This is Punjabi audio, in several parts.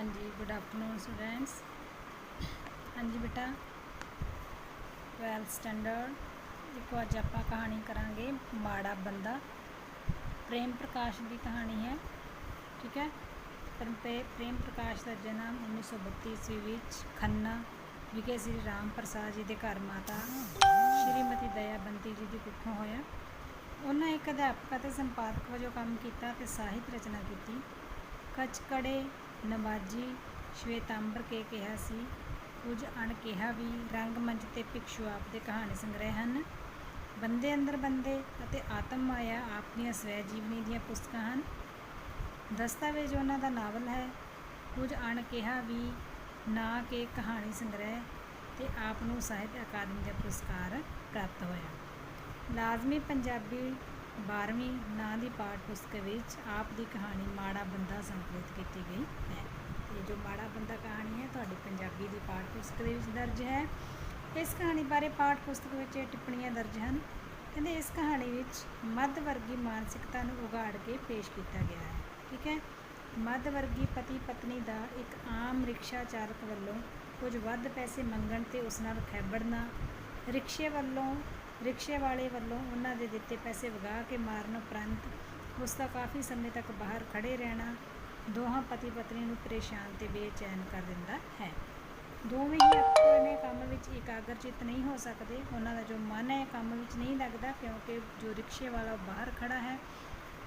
हाँ जी, गुड आफ्टरनून स्टूडेंट्स। हाँ जी बेटा, 12th स्टैंडर्ड देखो अज आप कहानी करांगे माड़ा बंदा। प्रेम प्रकाश की कहानी है, ठीक है। प्रेम प्रकाश का जन्म 1932 ईस्वी विच खन्ना विखे श्री राम प्रसाद जी के घर माता श्रीमती दयाबंती जी की कुखों होया। उन्हें एक अध्यापक और संपादक वजों काम किया ते साहित्य रचना की। कचकड़े नवाजी श्वेतांबर के कहा सी, कुछ अणकिहा भी रंगमंच ते भिक्षु आप दे कहानी संग्रह हैं। बंदे अंदर बंदे अते आत्म माया आप दी स्वै जीवनी दी पुस्तकां हैं। दस्तावेज उन्हां दा नावल है कुछ अणकिहा भी ना के कहानी संग्रह ते आप नूं साहित्य अकादमी का पुरस्कार प्राप्त होया। लाजमी पंजाबी 12वीं नां दी पाठ पुस्तक विच आप दी कहानी माड़ा बंदा संकलित की गई है। ये जो माड़ा बंदा कहानी है तुहाडी पंजाबी दी पाठ पुस्तक दे विच दर्ज है। इस कहानी बारे पाठ पुस्तक विच टिप्पणियां दर्ज हैं। कहते इस कहानी विच मध्य वर्गी मानसिकता नूं उगाड़ के पेश किया गया है, ठीक है। मध्य वर्गी पति पत्नी का एक आम रिक्शा चालक वालों कुछ वध पैसे मंगण ते उस नाल खैबड़ना, रिक्शे वाले वालों उन्हां दे दिते पैसे वगा के मारन उपरंत उसका काफ़ी समय तक बाहर खड़े रहना दोहां पति पत्नी नूं परेशान ते बेचैन कर दिंदा है। दोवें ही अपने काम विच एकाग्रचित नहीं हो सकते। उन्हां दा जो मन है काम विच नहीं लगता, क्योंकि जो रिक्शे वाला बाहर खड़ा है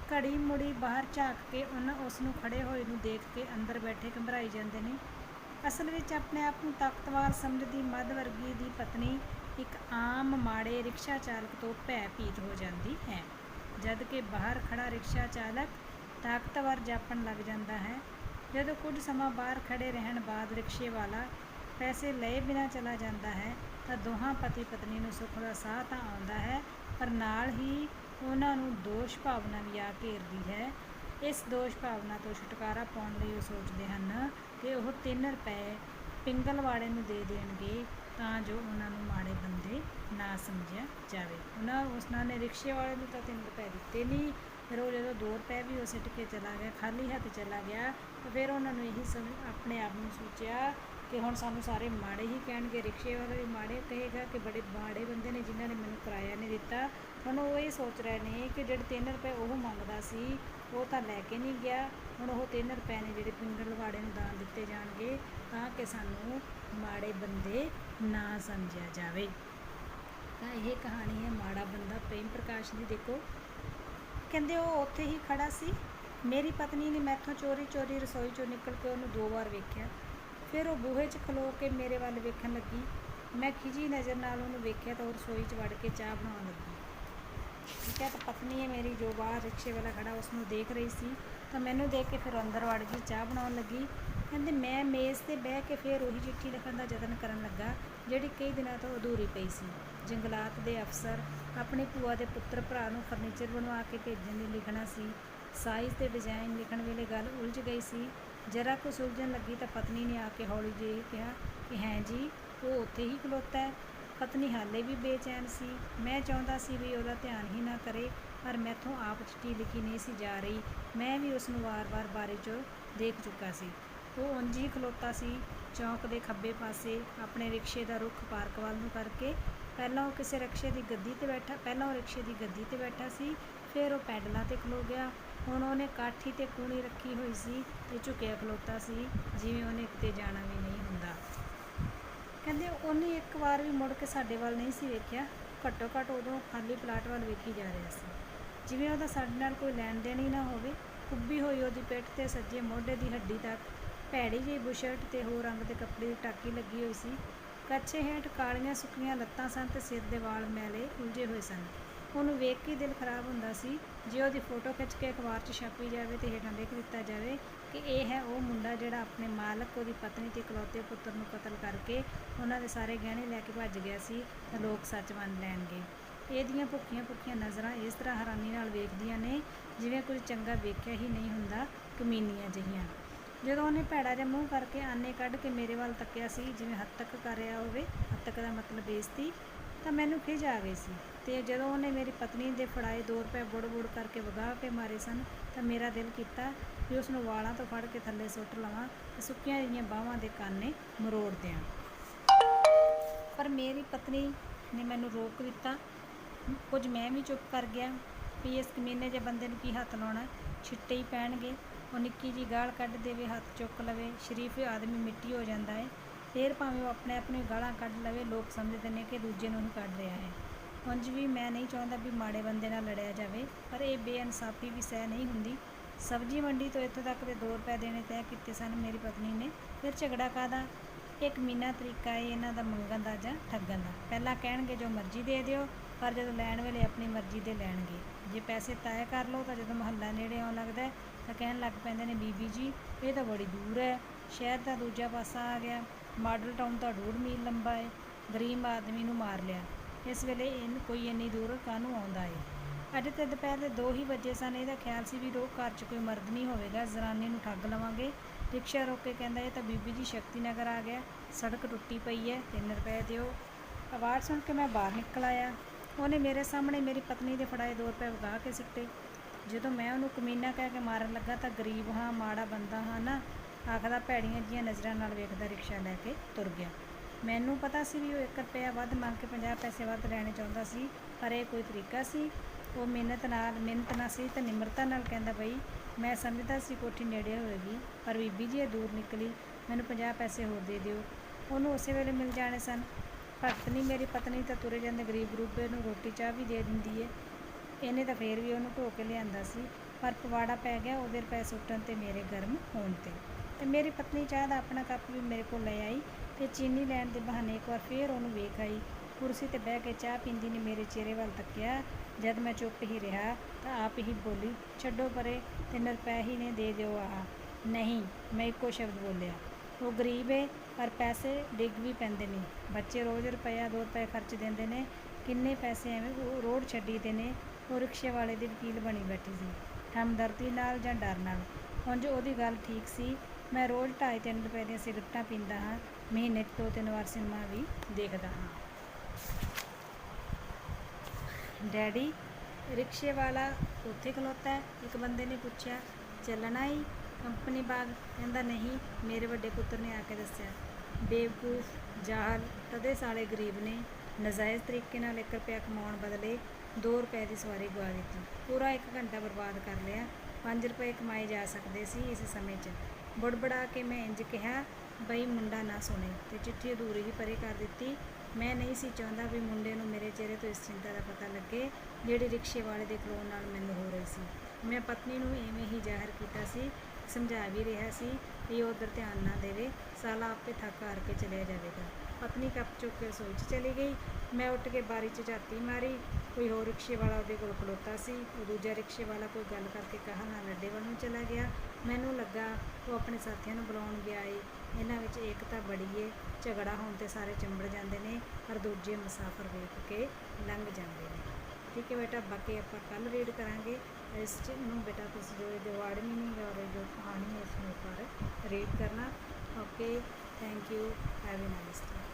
घड़ी मुड़ी बाहर झाँक के उसनूं खड़े होए नूं देख के अंदर बैठे घबराई जाते हैं। असल विच अपने आप नूं ताकतवर समझदी मध्य वर्गी दी पत्नी एक आम माड़े रिक्शा चालक तो भयभीत हो जाती है, जद कि बाहर खड़ा रिक्शा चालक ताकतवर जापन लग जाता है। जदों कुछ समा बाहर खड़े रहन बाद रिक्शे वाला पैसे लए बिना चला जाता है तो दोहां पति पत्नी नूं सुख दा साह तां आउंदा है, पर नाल ही उन्हां नूं दोष भावना भी आ घेरदी है। इस दोष भावना तो छुटकारा पाउण लई ਉਹ सोचते हैं कि वह 3 रुपए पिंगल वाले नूं दे देणगे ਤਾਂ ਜੋ ਉਹਨਾਂ ਨੂੰ ਮਾੜੇ ਬੰਦੇ ਨਾ ਸਮਝਿਆ ਜਾਵੇ। ਉਹਨਾਂ ਨੇ ਰਿਕਸ਼ੇ ਵਾਲੇ ਨੂੰ ਤਾਂ 3 ਰੁਪਏ ਦਿੱਤੇ ਨਹੀਂ, ਫਿਰ ਉਹ ਜਦੋਂ 2 ਰੁਪਏ ਵੀ ਉਹ ਸਿੱਟ ਕੇ ਚਲਾ ਗਿਆ, ਖਾਲੀ ਹੱਥ ਚਲਾ ਗਿਆ, ਤਾਂ ਫਿਰ ਉਹਨਾਂ ਨੂੰ ਇਹੀ ਆਪਣੇ ਆਪ ਨੂੰ ਸੋਚਿਆ ਕਿ ਹੁਣ ਸਾਨੂੰ ਸਾਰੇ ਮਾੜੇ ਹੀ ਕਹਿਣਗੇ। ਰਿਕਸ਼ੇ ਵਾਲਾ ਵੀ ਮਾੜੇ ਕਹੇਗਾ ਕਿ ਬੜੇ ਮਾੜੇ ਬੰਦੇ ਨੇ ਜਿਨ੍ਹਾਂ ਨੇ ਮੈਨੂੰ ਕਿਰਾਇਆ ਨਹੀਂ ਦਿੱਤਾ। ਹੁਣ ਉਹ ਇਹ ਸੋਚ ਰਹੇ ਨੇ ਕਿ ਜਿਹੜੇ 3 ਰੁਪਏ ਉਹ ਮੰਗਦਾ ਸੀ ਉਹ ਤਾਂ ਲੈ ਕੇ ਨਹੀਂ ਗਿਆ, ਹੁਣ ਉਹ 3 ਰੁਪਏ ਨੇ ਜਿਹੜੇ ਪਿੰਗਲ ਵਾਲੇ ਨੂੰ ਦਾਨ ਦਿੱਤੇ ਜਾਣਗੇ ਤਾਂ ਕਿ ਸਾਨੂੰ ਮਾੜੇ ਬੰਦੇ ना समझा जाए। तो यह कहानी है माड़ा बंदा प्रेम प्रकाश की। देखो कहते वो उत्थे ही खड़ा सी, मेरी पत्नी ने मैथों चोरी चोरी रसोई चों निकल के उन्होंने 2 बार वेख्या, फिर वो बूहे च खलो के मेरे वाल वेखन लगी। मैं खिजी नज़र नाल उन्होंने वेख्या तो रसोई च वड़ के चाह बनाने लगी, ठीक है। तो पत्नी है मेरी जो बाहर रिक्शे वाला खड़ा उसनों देख रही सी, तो मैनू देख के फिर अंदर वड़ गई चाह बनाने लगी। कहते मैं मेज़ ते बह के फिर वही चिट्ठी लिखण का यतन करन लगा जिहड़ी कई दिनों तो अधूरी पई सी। जंगलात दे अफसर अपनी भूआ के पुत्र भरा नूं फर्नीचर बनवा के भेजण लई लिखना सी। साइज़ ते डिजाइन लिखण वेले गल उलझ गई सी। जरा कुछ उलझन लगी तो पत्नी ने आके हौली जी कहा कि हैं जी वो उत्थे ही खलोता है। पत्नी हाले भी बेचैन सी। मैं चाहुंदा सी भी उसदा ध्यान ही ना करे, पर मैथों आप चिट्ठी लिखी नहीं सी जा रही। मैं भी उसनूं वार वार बारे चों देख चुका सी। वो उंज ही खलोता सी चौंक के खब्बे पासे अपने रिक्शे का रुख पार्क वाल नूं करके। पहलां वो किसी रिक्शे की गद्दी ते बैठा रिक्शे की गद्दी ते बैठा सी, फिर वो पैडलों ते खलो गया। हुण उहने काठी ते कूणी रखी हुई सी ते झुकिया खलोता सी जिवें उहने किते जाना भी नहीं हुंदा। कहंदे उहने एक बार भी मुड़ के साडे वाल नहीं सी वेख्या, घट्टो घट्ट उदों खाली प्लाट वाल वेखी जा रहा सी, जिवें उहदा साडे नाल कोई लैण देण ही ना होवे। कुब्बी हुई उहदी पिठ ते सज्जे मोढे की हड्डी तक भैड़ी जी बुशर्ट ते होर रंग के कपड़े की टाकी लगी हुई सी। कच्छे हेठ कालियां सुक्कियां लत्तां सन ते सिर दे वाल मैले उलझे हुए सन। उहनूं वेख के दिल खराब हुंदा सी जे उहदी फोटो खिच के अखबार 'च छापी जाए तो हेठां लिख दिता जाए कि यह है वो मुंडा जिहड़ा अपने मालक उहदी पत्नी ते इकलौते पुत्र नूं कतल करके उन्हां दे सारे गहणे लैके भज गया सी, तां लोग सच मन लैणगे। ਇਹਦੀਆਂ ਭੁੱਖੀਆਂ ਭੁੱਖੀਆਂ ਨਜ਼ਰਾਂ ਇਸ ਤਰ੍ਹਾਂ ਹੈਰਾਨੀ ਨਾਲ ਵੇਖਦੀਆਂ ਨੇ ਜਿਵੇਂ ਕੁਝ ਚੰਗਾ ਵੇਖਿਆ ਹੀ ਨਹੀਂ ਹੁੰਦਾ, ਕਮੀਨੀਆਂ ਜਿਹੀਆਂ। ਜਦੋਂ ਉਹਨੇ ਭੈੜਾ ਜਿਹਾ ਮੂੰਹ ਕਰਕੇ ਆਨੇ ਕੱਢ ਕੇ ਮੇਰੇ ਵੱਲ ਤੱਕਿਆ ਸੀ ਜਿਵੇਂ ਹੱਤਕ ਕਰ ਰਿਹਾ ਹੋਵੇ, ਹੱਤਕ ਦਾ ਮਤਲਬ ਬੇਇੱਜ਼ਤੀ, ਤਾਂ ਮੈਨੂੰ ਖਿਝ ਆ ਗਈ ਸੀ। ਤੇ ਜਦੋਂ ਉਹਨੇ ਮੇਰੀ ਪਤਨੀ ਦੇ ਫੜਾਏ 2 ਰੁਪਏ ਬੁੜ ਬੁੜ ਕਰਕੇ ਵਗਾ ਕੇ ਮਾਰੇ ਸਨ ਤਾਂ ਮੇਰਾ ਦਿਲ ਕੀਤਾ ਵੀ ਉਸ ਨੂੰ ਵਾਲਾਂ ਤੋਂ ਫੜ ਕੇ ਥੱਲੇ ਸੁੱਟ ਲਵਾਂ ਤੇ ਸੁੱਕੀਆਂ ਜਿਹੀਆਂ ਬਾਹਾਂ ਦੇ ਕਾਨੇ ਮਰੋੜ ਦਿਆਂ। ਪਰ ਮੇਰੀ ਪਤਨੀ ਨੇ ਮੈਨੂੰ ਰੋਕ ਦਿੱਤਾ। ਕੁਝ ਮੈਂ ਵੀ ਚੁੱਪ ਕਰ ਗਿਆ ਵੀ ਇਸ ਕਮੀਨੇ ਜਿਹੇ ਬੰਦੇ ਨੂੰ ਕੀ ਹੱਥ ਲਾਉਣਾ, ਛਿੱਟੇ ਹੀ ਪੈਣਗੇ। ਉਹ ਨਿੱਕੀ ਜੀ ਗਾਲ ਕੱਢ ਦੇਵੇ, ਹੱਥ ਚੁੱਕ ਲਵੇ, ਸ਼ਰੀਫ ਆਦਮੀ ਮਿੱਟੀ ਹੋ ਜਾਂਦਾ ਹੈ। ਫਿਰ ਭਾਵੇਂ ਉਹ ਆਪਣੇ ਆਪ ਨੂੰ ਗਾਲਾਂ ਕੱਢ ਲਵੇ, ਲੋਕ ਸਮਝਦੇ ਨੇ ਕਿ ਦੂਜੇ ਨੂੰ ਹੀ ਕੱਢ ਰਿਹਾ ਹੈ। ਉਂਝ ਵੀ ਮੈਂ ਨਹੀਂ ਚਾਹੁੰਦਾ ਵੀ ਮਾੜੇ ਬੰਦੇ ਨਾਲ ਲੜਿਆ ਜਾਵੇ, ਪਰ ਇਹ ਬੇਇਨਸਾਫੀ ਵੀ ਸਹਿ ਨਹੀਂ ਹੁੰਦੀ। ਸਬਜ਼ੀ ਮੰਡੀ ਤੋਂ ਇੱਥੋਂ ਤੱਕ ਦੇ 2 ਰੁਪਏ ਦੇਣੇ ਤੈਅ ਕੀਤੇ ਸਨ ਮੇਰੀ ਪਤਨੀ ਨੇ। ਫਿਰ ਝਗੜਾ ਕਾਹਦਾ? ਇੱਕ ਮਹੀਨਾ ਤਰੀਕਾ ਹੈ ਇਹਨਾਂ ਦਾ ਮੰਗਣ ਦਾ ਜਾਂ ਠੱਗਣ ਦਾ। ਪਹਿਲਾਂ ਕਹਿਣਗੇ ਜੋ ਮਰਜ਼ੀ ਦੇ ਦਿਓ, ਪਰ ਜਦੋਂ ਲੈਣ ਵੇਲੇ ਆਪਣੀ ਮਰਜ਼ੀ ਦੇ ਲੈਣਗੇ। ਜੇ ਪੈਸੇ ਤੈਅ ਕਰ ਲਓ ਤਾਂ ਜਦੋਂ ਮੁਹੱਲਾ ਨੇੜੇ ਆਉਣ ਲੱਗਦਾ ਤਾਂ ਕਹਿਣ ਲੱਗ ਪੈਂਦੇ ਨੇ, ਬੀਬੀ ਜੀ ਇਹ ਤਾਂ ਬੜੀ ਦੂਰ ਹੈ, ਸ਼ਹਿਰ ਦਾ ਦੂਜਾ ਪਾਸਾ ਆ ਗਿਆ, ਮਾਡਲ ਟਾਊਨ ਤਾਂ 1.5 ਮੀਲ ਲੰਬਾ ਹੈ, ਗਰੀਬ ਆਦਮੀ ਨੂੰ ਮਾਰ ਲਿਆ। ਇਸ ਵੇਲੇ ਕੋਈ ਇੰਨੀ ਦੂਰ ਕਾਹਨੂੰ ਆਉਂਦਾ ਏ। ਅੱਜ ਤੇ ਦੁਪਹਿਰ ਦੇ 2 ਹੀ ਵਜੇ ਸਨ। ਇਹਦਾ ਖਿਆਲ ਸੀ ਵੀ ਘਰ 'ਚ ਕੋਈ ਮਰਦ ਨਹੀਂ ਹੋਵੇਗਾ, ਜ਼ਨਾਨੀ ਨੂੰ ਠੱਗ ਲਵਾਂਗੇ। ਰਿਕਸ਼ਾ ਰੋਕ ਕੇ ਕਹਿੰਦਾ, ਇਹ ਤਾਂ ਬੀਬੀ ਜੀ ਸ਼ਕਤੀ ਨਗਰ ਆ ਗਿਆ, ਸੜਕ ਟੁੱਟੀ ਪਈ ਹੈ, 3 ਰੁਪਏ ਦਿਓ। ਆਵਾਜ਼ ਸੁਣ ਕੇ ਮੈਂ ਬਾਹਰ ਨਿਕਲ ਆਇਆ। ਉਹਨੇ ਮੇਰੇ ਸਾਹਮਣੇ ਮੇਰੀ ਪਤਨੀ ਦੇ ਫੜਾਏ 2 ਰੁਪਏ ਵਗਾ ਕੇ ਸਿੱਟੇ। ਜਦੋਂ ਮੈਂ ਉਹਨੂੰ ਕਮੀਨਾ ਕਹਿ ਕੇ ਮਾਰਨ ਲੱਗਾ ਤਾਂ ਗਰੀਬ ਹਾਂ, ਮਾੜਾ ਬੰਦਾ ਹਾਂ ਨਾ, ਆਖਦਾ ਭੈੜੀਆਂ ਜਿਹੀਆਂ ਨਜ਼ਰਾਂ ਨਾਲ ਵੇਖਦਾ ਰਿਕਸ਼ਾ ਲੈ ਕੇ ਤੁਰ ਗਿਆ। ਮੈਨੂੰ ਪਤਾ ਸੀ ਵੀ ਉਹ 1 ਰੁਪਇਆ ਵੱਧ ਮੰਗ ਕੇ 50 ਪੈਸੇ ਵੱਧ ਲੈਣੇ ਚਾਹੁੰਦਾ ਸੀ, ਪਰ ਇਹ ਕੋਈ ਤਰੀਕਾ ਸੀ? ਉਹ ਮਿੰਨਤ ਨਾ ਸੀ ਤਾਂ ਨਿਮਰਤਾ ਨਾਲ ਕਹਿੰਦਾ, ਬਈ ਮੈਂ ਸਮਝਦਾ ਸੀ ਕੋਠੀ ਨੇੜੇ ਹੋਵੇਗੀ, ਪਰ ਬੀਬੀ ਜੀ ਇਹ ਦੂਰ ਨਿਕਲੀ, ਮੈਨੂੰ 50 ਪੈਸੇ ਹੋਰ ਦੇ ਦਿਓ। ਉਹਨੂੰ ਉਸੇ ਵੇਲੇ ਮਿਲ ਜਾਣੇ ਸਨ। ਭਗਤਨੀ ਮੇਰੀ ਪਤਨੀ ਤਾਂ ਤੁਰੇ ਜਾਂਦੇ ਗਰੀਬ ਗਰੂਬੇ ਨੂੰ ਰੋਟੀ ਚਾਹ ਵੀ ਦੇ ਦਿੰਦੀ ਏ। ਇਹਨੇ ਤਾਂ ਫੇਰ ਵੀ ਉਹਨੂੰ ਢੋ ਕੇ ਲਿਆਂਦਾ ਸੀ, ਪਰ ਪਵਾੜਾ ਪੈ ਗਿਆ ਉਹਦੇ ਰੁਪਏ ਸੁੱਟਣ ਤੇ ਮੇਰੇ ਗਰਮ ਹੋਣ ਤੇ ਮੇਰੀ ਪਤਨੀ ਚਾਹ ਦਾ ਆਪਣਾ ਕੱਪ ਵੀ ਮੇਰੇ ਕੋਲ ਲੈ ਆਈ ਤੇ ਚੀਨੀ ਲੈਣ ਦੇ ਬਹਾਨੇ ਇੱਕ ਵਾਰ ਫੇਰ ਉਹਨੂੰ ਵੇਖ ਆਈ। ਕੁਰਸੀ ਤੇ ਬਹਿ ਕੇ ਚਾਹ ਪੀਂਦੀ ਨੇ ਮੇਰੇ ਚਿਹਰੇ ਵੱਲ ਤੱਕਿਆ। ਜਦ ਮੈਂ ਚੁੱਪ ਹੀ ਰਿਹਾ ਤਾਂ ਆਪ ਹੀ ਬੋਲੀ, ਛੱਡੋ ਪਰੇ, 3 ਰੁਪਏ ਹੀ ਨੇ, ਦੇ ਦਿਓ ਆਹ। ਨਹੀਂ, ਮੈਂ ਇੱਕੋ ਸ਼ਬਦ ਬੋਲਿਆ। ਉਹ ਗਰੀਬ ਏ, ਪਰ ਪੈਸੇ ਡਿੱਗ ਵੀ ਪੈਂਦੇ ਨੇ। ਬੱਚੇ ਰੋਜ਼ ਰੁਪਇਆ 2 ਰੁਪਏ ਖਰਚ ਦਿੰਦੇ ਨੇ, ਕਿੰਨੇ ਪੈਸੇ ਐਵੇਂ ਉਹ ਰੋਡ ਛੱਡੀ ਦੇ ਨੇ। ਉਹ ਰਿਕਸ਼ੇ ਵਾਲੇ ਦੀ ਵਕੀਲ ਬਣੀ ਬੈਠੀ ਸੀ, ਹਮਦਰਦੀ ਨਾਲ ਜਾਂ ਡਰ ਨਾਲ। ਉਂਝ ਉਹਦੀ ਗੱਲ ਠੀਕ ਸੀ। ਮੈਂ ਰੋਜ਼ 2.5-3 ਰੁਪਏ ਦੀਆਂ ਸਿਗਰਟਾਂ ਪੀਂਦਾ ਹਾਂ, ਮਹੀਨੇ 'ਚ 2-3 ਵਾਰ ਸਿਨੇਮਾ ਵੀ ਦੇਖਦਾ ਹਾਂ। ਡੈਡੀ, ਰਿਕਸ਼ੇ ਵਾਲਾ ਉੱਥੇ ਖਲੋਤਾ ਹੈ, ਇੱਕ ਬੰਦੇ ਨੇ ਪੁੱਛਿਆ। ਚੱਲਣਾ ਹੀ ਕੰਪਨੀ ਬਾਗ? ਕਹਿੰਦਾ ਨਹੀਂ, ਮੇਰੇ ਵੱਡੇ ਪੁੱਤਰ ਨੇ ਆ ਕੇ ਦੱਸਿਆ। ਬੇਵਕੂਫ, ਜਾਹਲ, ਤਦੇ ਸਾਲੇ ਗਰੀਬ ਨੇ ਨਾਜਾਇਜ਼ ਤਰੀਕੇ ਨਾਲ 1 ਰੁਪਇਆ ਕਮਾਉਣ ਬਦਲੇ 2 ਰੁਪਏ ਦੀ ਸਵਾਰੀ ਗਵਾ ਦਿੱਤੀ। ਪੂਰਾ 1 ਘੰਟਾ ਬਰਬਾਦ ਕਰ ਲਿਆ। 5 ਰੁਪਏ ਕਮਾਏ ਜਾ ਸਕਦੇ ਸੀ ਇਸ ਸਮੇਂ 'ਚ। ਬੁੜਬੜਾ ਕੇ ਮੈਂ ਇੰਜ ਕਿਹਾ, ਬਈ ਮੁੰਡਾ ਨਾ ਸੁਣੇ, ਤੇ ਚਿੱਠੀ ਅਧੂਰੀ ਹੀ ਪਰੇ ਕਰ ਦਿੱਤੀ। ਮੈਂ ਨਹੀਂ ਸੀ ਚਾਹੁੰਦਾ ਵੀ ਮੁੰਡੇ ਨੂੰ ਮੇਰੇ ਚਿਹਰੇ ਤੋਂ ਇਸ ਚਿੰਤਾ ਦਾ ਪਤਾ ਲੱਗੇ ਜਿਹੜੀ ਰਿਕਸ਼ੇ ਵਾਲੇ ਦੇ ਖਲੋਣ ਨਾਲ ਮੈਨੂੰ ਹੋ ਰਹੀ ਸੀ। ਮੈਂ ਪਤਨੀ ਨੂੰ ਇਵੇਂ ਹੀ ਜ਼ਾਹਿਰ ਕੀਤਾ ਸੀ, ਸਮਝਾ ਵੀ ਰਿਹਾ ਸੀ ਵੀ ਉਹ ਉੱਧਰ ਧਿਆਨ ਨਾ ਦੇਵੇ, ਸਾਲਾ ਆਪੇ ਥੱਕ ਹਾਰ ਕੇ ਚਲਿਆ ਜਾਵੇਗਾ। ਪਤਨੀ ਕੱਪ ਚੁੱਕ ਕੇ ਰਸੋਈ 'ਚ ਚਲੀ ਗਈ। ਮੈਂ ਉੱਠ ਕੇ ਬਾਰੀ 'ਚ ਝਾਤੀ ਮਾਰੀ। ਕੋਈ ਹੋਰ ਰਿਕਸ਼ੇ ਵਾਲਾ ਉਹਦੇ ਕੋਲ ਖਲੋਤਾ ਸੀ। ਉਹ ਦੂਜਾ ਰਿਕਸ਼ੇ ਵਾਲਾ ਕੋਈ ਗੱਲ ਕਰਕੇ ਕਹਾ ਨਾਲ ਅੱਡੇ ਵੱਲ ਨੂੰ ਚਲਾ ਗਿਆ। ਮੈਨੂੰ ਲੱਗਾ ਉਹ ਆਪਣੇ ਸਾਥੀਆਂ ਨੂੰ ਬੁਲਾਉਣ ਗਿਆ ਏ। ਇਹਨਾਂ ਵਿੱਚ ਏਕਤਾ ਬੜੀ ਏ। ਝਗੜਾ ਹੋਣ 'ਤੇ ਸਾਰੇ ਚੰਬੜ ਜਾਂਦੇ ਨੇ, ਪਰ ਦੂਜੇ ਮੁਸਾਫਰ ਵੇਖ ਕੇ ਲੰਘ ਜਾਂਦੇ ਨੇ। ਠੀਕ ਹੈ ਬੇਟਾ, ਬਾਕੀ ਆਪਾਂ ਕੱਲ੍ਹ ਰੀਡ ਕਰਾਂਗੇ। ਇਸ ਨੂੰ ਬੇਟਾ ਤੁਸੀਂ ਜੋ ਇਹਦੇ ਵਰਡ ਮੀਨਿੰਗ ਔਰ ਜੋ ਕਹਾਣੀ ਹੈ ਇਸਨੂੰ ਉੱਪਰ ਰੀਡ ਕਰਨਾ। Okay, thank you, have a nice day.